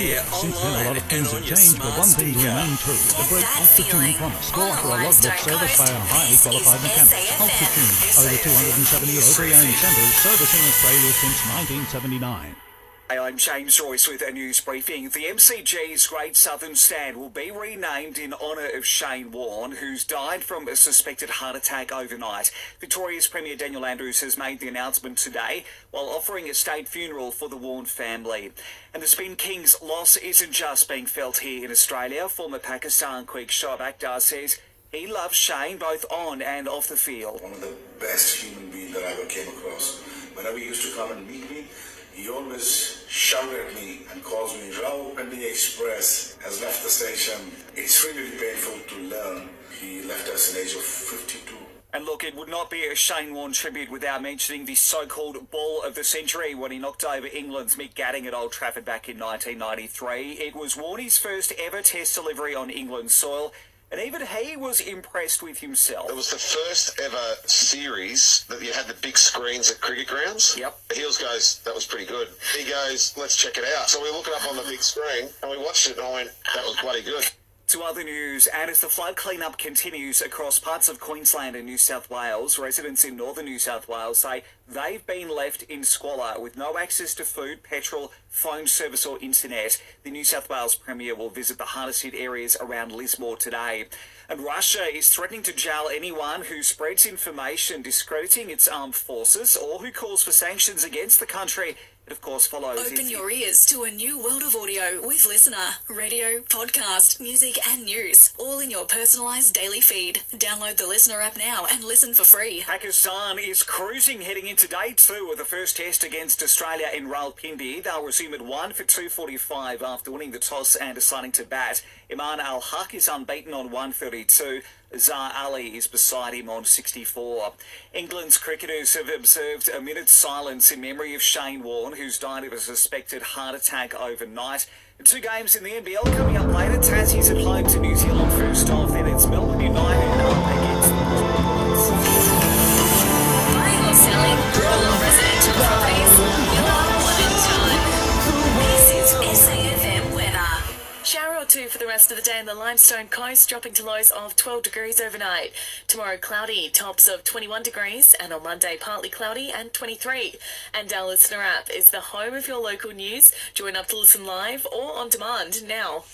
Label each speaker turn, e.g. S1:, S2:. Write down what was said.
S1: year. Since then, a lot of things have changed, but one thing remains true. The great Ultra Tune promise. Go after a logbook service by our highly qualified mechanics. Ultra Tune, over 270 locally owned centres servicing Australia since 1979.
S2: Hey, I'm James Royce with a news briefing. The MCG's Great Southern Stand will be renamed in honour of Shane Warne, who's died from a suspected heart attack overnight. Victoria's Premier Daniel Andrews has made the announcement today while offering a state funeral for the Warne family. And the Spin Kings' loss isn't just being felt here in Australia. Former Pakistan quick Shoaib Akhtar says he loves Shane both on and off the field.
S3: One of the best human beings that I ever came across. Whenever he used to come and meet me, he always shouted at me and calls me, Rao Pending Express has left the station. It's really painful to learn. He left us at the age of 52.
S2: And look, it would not be a Shane Warne tribute without mentioning the so-called ball of the century when he knocked over England's Mick Gatting at Old Trafford back in 1993. It was Warnie's first ever test delivery on England's soil, and even he was impressed with himself.
S4: It was the first ever series that you had the big screens at cricket grounds.
S2: Yep.
S4: Heels goes, that was pretty good. He goes, let's check it out. So we look it up on the big screen and we watched it and I went, that was bloody good.
S2: To other news, and as the flood clean-up continues across parts of Queensland and New South Wales, residents in northern New South Wales say they've been left in squalor with no access to food, petrol, phone service or internet. The New South Wales Premier will visit the hardest hit areas around Lismore today. And Russia is threatening to jail anyone who spreads information discrediting its armed forces or who calls for sanctions against the country. It, of course, follows...
S5: Open your ears to a new world of audio with Listener. Radio, podcast, music and news, all in your personalised daily feed. Download the Listener app now and listen for free.
S2: Pakistan is cruising heading into day 2 of the first test against Australia in Rawalpindi. They'll resume at 1 for 2:45 after winning the toss and deciding to bat. Iman Al-Haq is unbeaten on 132. Zahar Ali is beside him on 64. England's cricketers have observed a minute's silence in memory of Shane Warne, who's died of a suspected heart attack overnight. 2 games in the NBL coming up later. Tassie's at home to New Zealand first off, then it's Melbourne United up against the
S5: Buying or selling rural or residential properties? You'll have one in time. This is SAFM weather. Shower or two for the rest of the day in the Limestone coast, dropping to lows of 12 degrees overnight. Tomorrow cloudy, tops of 21 degrees, and on Monday partly cloudy and 23. And our Listener app is the home of your local news. Join up to listen live or on demand now.